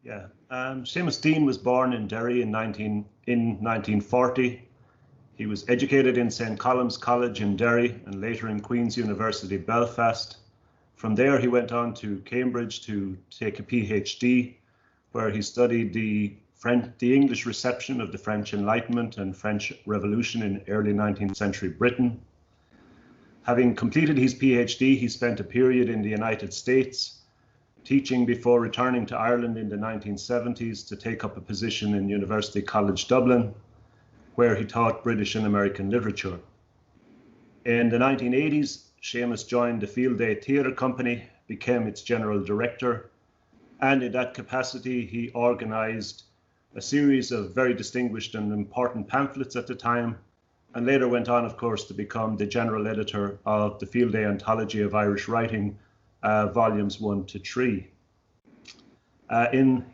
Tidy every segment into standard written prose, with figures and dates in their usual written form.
Yeah, Seamus Deane was born in Derry in 1940. He was educated in St. Columb's College in Derry and later in Queen's University, Belfast. From there, he went on to Cambridge to take a PhD, where he studied the English reception of the French Enlightenment and French Revolution in early 19th century Britain. Having completed his PhD, he spent a period in the United States, teaching before returning to Ireland in the 1970s to take up a position in University College Dublin, where he taught British and American literature. In the 1980s, Seamus joined the Field Day Theatre Company, became its general director, and in that capacity, he organized a series of very distinguished and important pamphlets at the time, and later went on, of course, to become the general editor of the Field Day Anthology of Irish Writing, volumes 1 to 3. In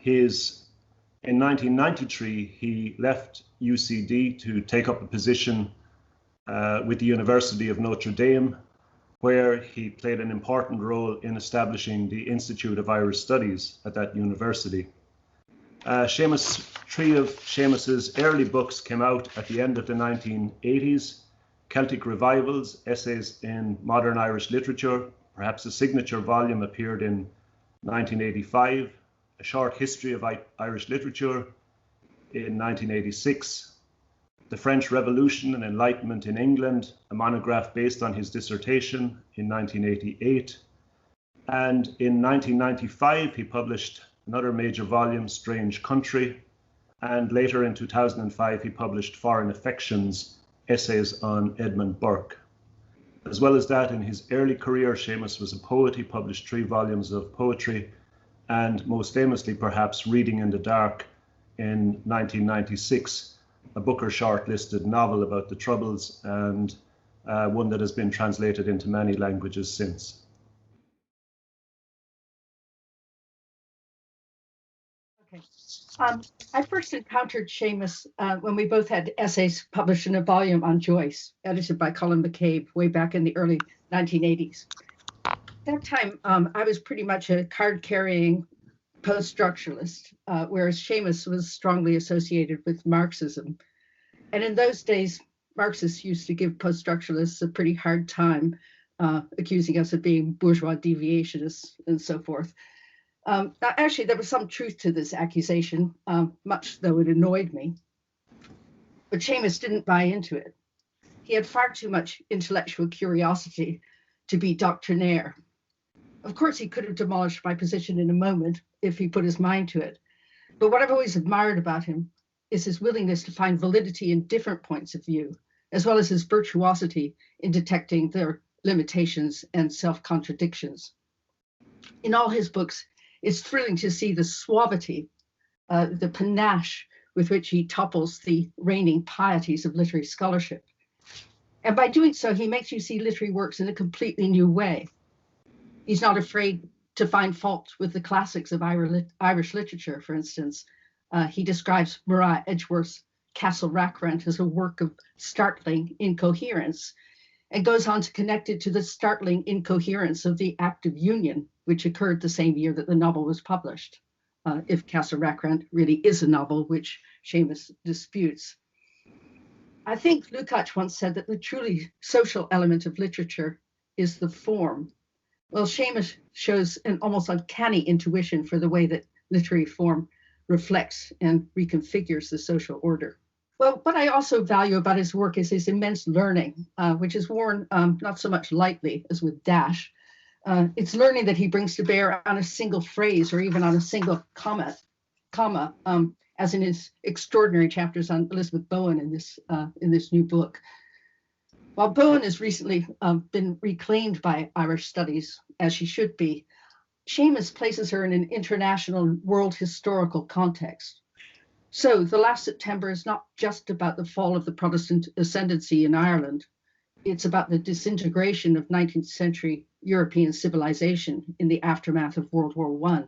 1993, he left UCD to take up a position with the University of Notre Dame, where he played an important role in establishing the Institute of Irish Studies at that university. Three of Seamus's early books came out at the end of the 1980s: Celtic Revivals, Essays in Modern Irish Literature. Perhaps a signature volume appeared in 1985, A Short History of Irish Literature in 1986, The French Revolution and Enlightenment in England, a monograph based on his dissertation in 1988. And in 1995, he published another major volume, Strange Country. And later in 2005, he published Foreign Affections, Essays on Edmund Burke. As well as that, in his early career, Seamus was a poet. He published 3 volumes of poetry, and most famously, perhaps, Reading in the Dark in 1996, a Booker shortlisted novel about the Troubles, and one that has been translated into many languages since. Okay. I first encountered Seamus when we both had essays published in a volume on Joyce, edited by Colin McCabe, way back in the early 1980s. At that time, I was pretty much a card-carrying post-structuralist, whereas Seamus was strongly associated with Marxism. And in those days, Marxists used to give post-structuralists a pretty hard time, accusing us of being bourgeois deviationists and so forth. Actually, there was some truth to this accusation, much though it annoyed me. But Seamus didn't buy into it. He had far too much intellectual curiosity to be doctrinaire. Of course, he could have demolished my position in a moment if he put his mind to it. But what I've always admired about him is his willingness to find validity in different points of view, as well as his virtuosity in detecting their limitations and self-contradictions. In all his books, it's thrilling to see the suavity, the panache with which he topples the reigning pieties of literary scholarship. And by doing so, he makes you see literary works in a completely new way. He's not afraid to find fault with the classics of Irish literature, for instance. He describes Maria Edgeworth's Castle Rackrent as a work of startling incoherence, and goes on to connect it to the startling incoherence of the Act of Union, which occurred the same year that the novel was published, if Castle Rackrent really is a novel, which Seamus disputes. I think Lukács once said that the truly social element of literature is the form. Well, Seamus shows an almost uncanny intuition for the way that literary form reflects and reconfigures the social order. Well, what I also value about his work is his immense learning, which is worn not so much lightly as with dash. It's learning that he brings to bear on a single phrase or even on a single comma, as in his extraordinary chapters on Elizabeth Bowen in this new book. While Bowen has recently been reclaimed by Irish studies, as she should be, Seamus places her in an international world historical context. So the last September is not just about the fall of the Protestant ascendancy in Ireland. It's about the disintegration of 19th century European civilization in the aftermath of World War I.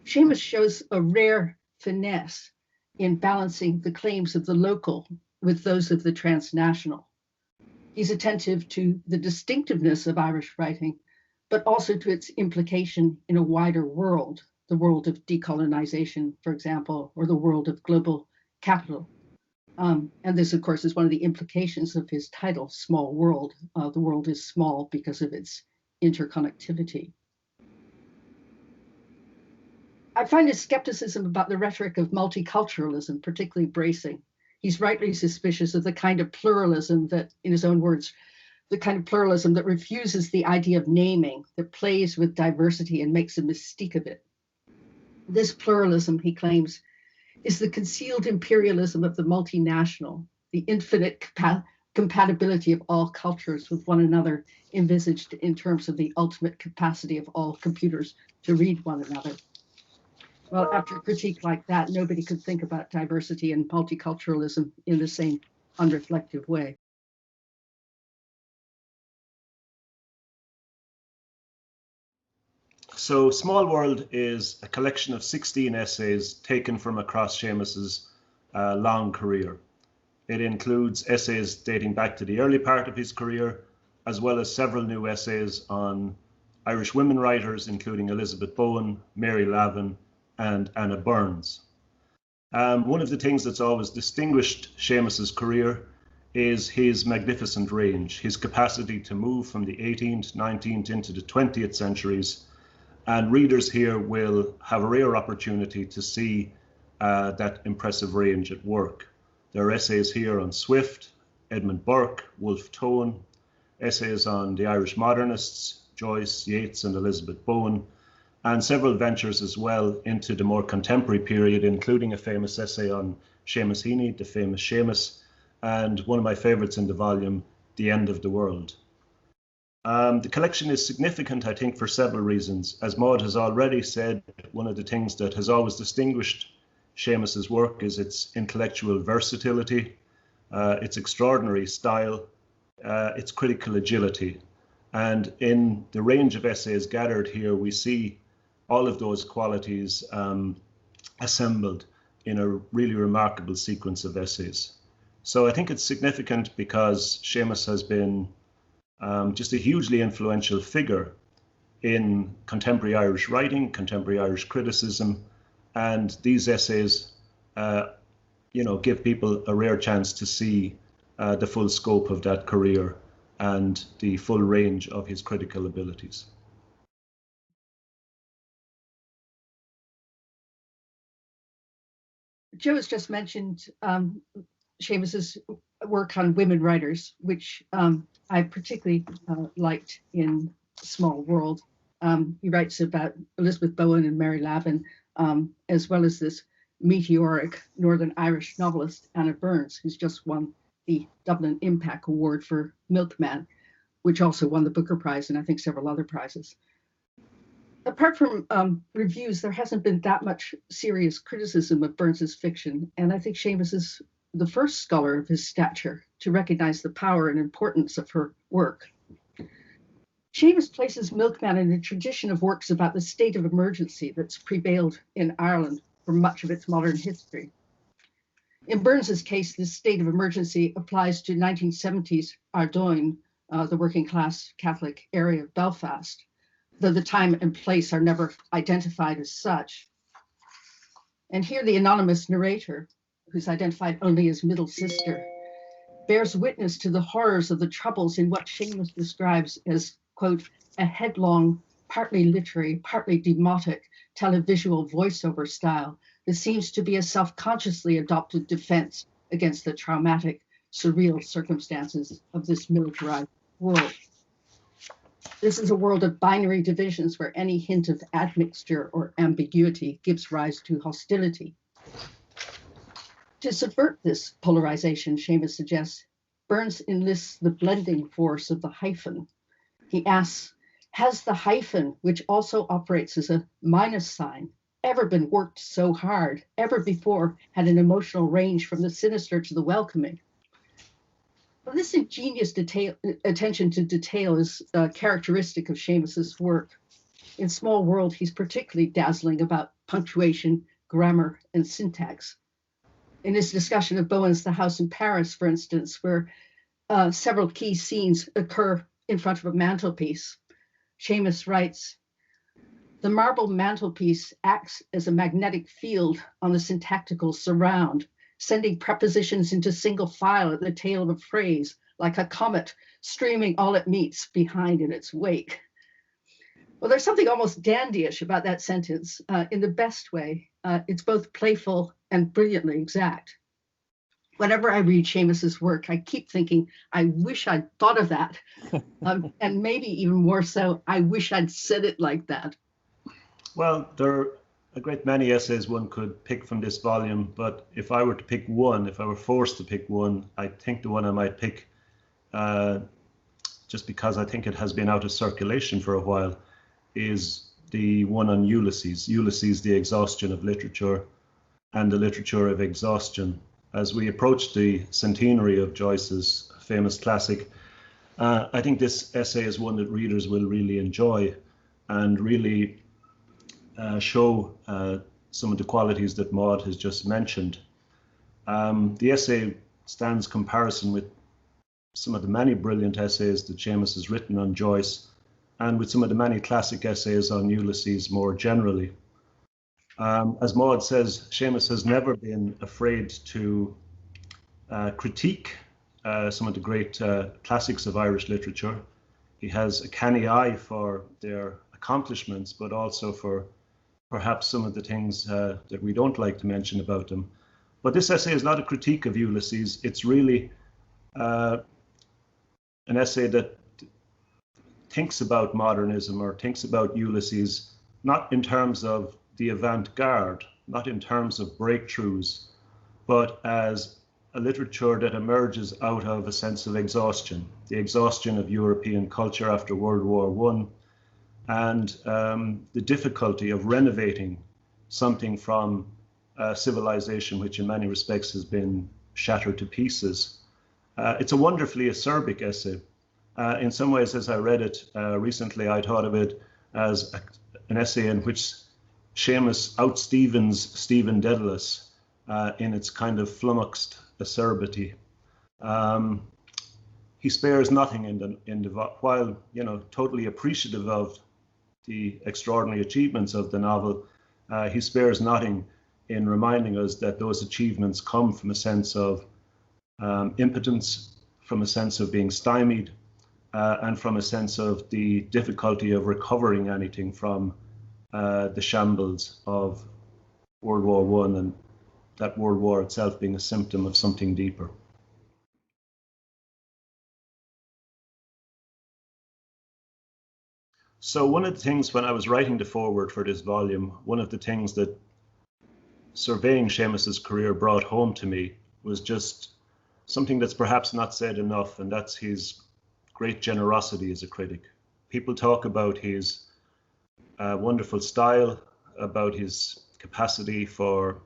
Seamus shows a rare finesse in balancing the claims of the local with those of the transnational. He's attentive to the distinctiveness of Irish writing, but also to its implication in a wider world, the world of decolonization, for example, or the world of global capital. And this, of course, is one of the implications of his title, Small World. The world is small because of its interconnectivity. I find his skepticism about the rhetoric of multiculturalism particularly bracing. He's rightly suspicious of the kind of pluralism that, in his own words, the kind of pluralism that refuses the idea of naming, that plays with diversity and makes a mystique of it. This pluralism, he claims, is the concealed imperialism of the multinational, the infinite compatibility of all cultures with one another, envisaged in terms of the ultimate capacity of all computers to read one another. Well, after a critique like that, nobody could think about diversity and multiculturalism in the same unreflective way. So Small World is a collection of 16 essays taken from across Seamus's long career. It includes essays dating back to the early part of his career, as well as several new essays on Irish women writers, including Elizabeth Bowen, Mary Lavin, and Anna Burns. One of the things that's always distinguished Seamus's career is his magnificent range, his capacity to move from the 18th, 19th into the 20th centuries. And readers here will have a rare opportunity to see that impressive range at work. There are essays here on Swift, Edmund Burke, Wolfe Tone, essays on the Irish modernists, Joyce, Yeats, and Elizabeth Bowen, and several ventures as well into the more contemporary period, including a famous essay on Seamus Heaney, the famous Seamus, and one of my favorites in the volume, The End of the World. The collection is significant, I think, for several reasons. As Maud has already said, one of the things that has always distinguished Seamus's work is its intellectual versatility, its extraordinary style, its critical agility. And in the range of essays gathered here, we see all of those qualities assembled in a really remarkable sequence of essays. So I think it's significant because Seamus has been just a hugely influential figure in contemporary Irish writing, contemporary Irish criticism, and these essays, give people a rare chance to see the full scope of that career and the full range of his critical abilities. Joe has just mentioned Seamus's work on women writers, which I particularly liked in Small World. He writes about Elizabeth Bowen and Mary Lavin, as well as this meteoric Northern Irish novelist, Anna Burns, who's just won the Dublin Impact Award for Milkman, which also won the Booker Prize and I think several other prizes. Apart from reviews, there hasn't been that much serious criticism of Burns's fiction, and I think Seamus is the first scholar of his stature to recognize the power and importance of her work. Seamus places Milkman in a tradition of works about the state of emergency that's prevailed in Ireland for much of its modern history. In Burns's case, this state of emergency applies to 1970s Ardoyne, the working class Catholic area of Belfast, though the time and place are never identified as such. And here the anonymous narrator, who's identified only as middle sister, bears witness to the horrors of the troubles in what Seamus describes as, quote, a headlong, partly literary, partly demotic, televisual voiceover style that seems to be a self-consciously adopted defense against the traumatic, surreal circumstances of this militarized world. This is a world of binary divisions where any hint of admixture or ambiguity gives rise to hostility. To subvert this polarization, Seamus suggests, Burns enlists the blending force of the hyphen. He asks, has the hyphen, which also operates as a minus sign, ever been worked so hard, ever before had an emotional range from the sinister to the welcoming? Well, this ingenious attention to detail is characteristic of Seamus's work. In Small World, he's particularly dazzling about punctuation, grammar, and syntax. In his discussion of Bowen's The House in Paris, for instance, where several key scenes occur in front of a mantelpiece, Seamus writes, The marble mantelpiece acts as a magnetic field on the syntactical surround, sending prepositions into single file at the tail of a phrase, like a comet streaming all it meets behind in its wake. Well, there's something almost dandyish about that sentence in the best way. It's both playful and brilliantly exact. Whenever I read Seamus's work, I keep thinking, I wish I'd thought of that. And maybe even more so, I wish I'd said it like that. Well, there are a great many essays one could pick from this volume, but if I were to pick one, if I were forced to pick one, I think the one I might pick, just because I think it has been out of circulation for a while, is the one on Ulysses, Ulysses, the Exhaustion of Literature and the Literature of Exhaustion. As we approach the centenary of Joyce's famous classic, I think this essay is one that readers will really enjoy and really show some of the qualities that Maud has just mentioned. The essay stands comparison with some of the many brilliant essays that Seamus has written on Joyce and with some of the many classic essays on Ulysses more generally. As Maud says, Seamus has never been afraid to critique some of the great classics of Irish literature. He has a canny eye for their accomplishments, but also for perhaps some of the things that we don't like to mention about them. But this essay is not a critique of Ulysses. It's really an essay that thinks about modernism or thinks about Ulysses, not in terms of the avant-garde, not in terms of breakthroughs, but as a literature that emerges out of a sense of exhaustion, the exhaustion of European culture after World War I, and the difficulty of renovating something from a civilization which in many respects has been shattered to pieces. It's a wonderfully acerbic essay. In some ways, as I read it recently, I thought of it as an essay in which Seamus out-Stephens Stephen Dedalus in its kind of flummoxed acerbity. He spares nothing while totally appreciative of the extraordinary achievements of the novel, he spares nothing in reminding us that those achievements come from a sense of impotence, from a sense of being stymied, and from a sense of the difficulty of recovering anything from the shambles of World War I, and that World War itself being a symptom of something deeper. So one of the things when I was writing the foreword for this volume, one of the things that surveying Seamus's career brought home to me was just something that's perhaps not said enough, and that's his great generosity as a critic. People talk about his wonderful style, about his capacity for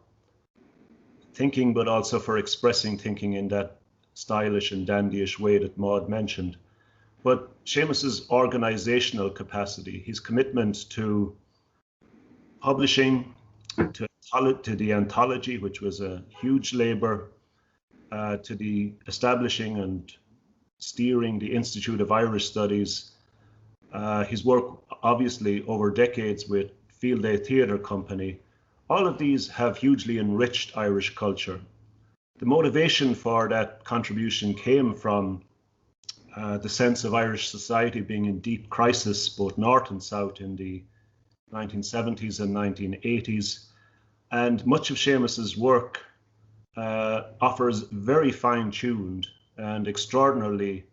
thinking, but also for expressing thinking in that stylish and dandyish way that Maud mentioned. But Seamus's organizational capacity, his commitment to publishing, to the anthology, which was a huge labor, to the establishing and steering the Institute of Irish Studies, his work obviously over decades with Field Day Theatre Company, all of these have hugely enriched Irish culture. The motivation for that contribution came from the sense of Irish society being in deep crisis, both north and south, in the 1970s and 1980s. And much of Seamus's work offers very fine-tuned and extraordinarily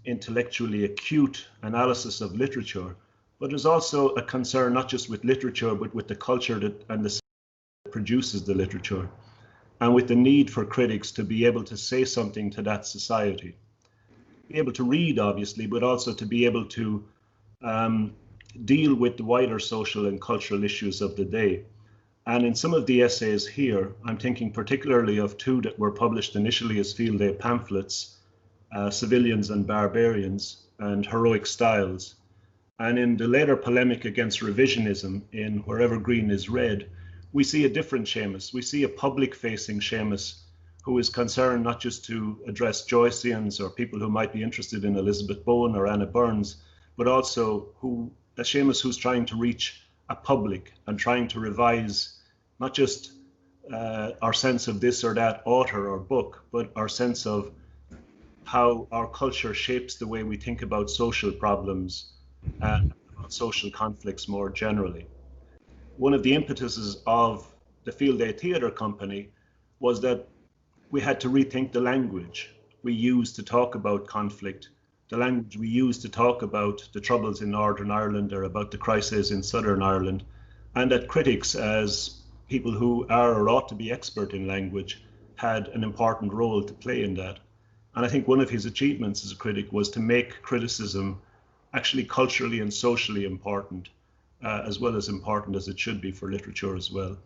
intellectually acute analysis of literature, but there's also a concern not just with literature, but with the culture and the that produces the literature, and with the need for critics to be able to say something to that society. Be able to read, obviously, but also to be able to deal with the wider social and cultural issues of the day. And in some of the essays here, I'm thinking particularly of two that were published initially as Field Day pamphlets, Civilians and Barbarians and Heroic Styles. And in the later polemic against revisionism in Wherever Green is Red, we see a different Seamus. We see a public-facing Seamus who is concerned not just to address Joyceans or people who might be interested in Elizabeth Bowen or Anna Burns, but also who a Seamus who's trying to reach a public and trying to revise not just our sense of this or that author or book, but our sense of how our culture shapes the way we think about social problems and about social conflicts more generally. One of the impetuses of the Field Day Theatre Company was that we had to rethink the language we use to talk about conflict, the language we use to talk about the troubles in Northern Ireland or about the crises in Southern Ireland, and that critics, as people who are or ought to be expert in language, had an important role to play in that. And I think one of his achievements as a critic was to make criticism actually culturally and socially important, as well as important as it should be for literature as well.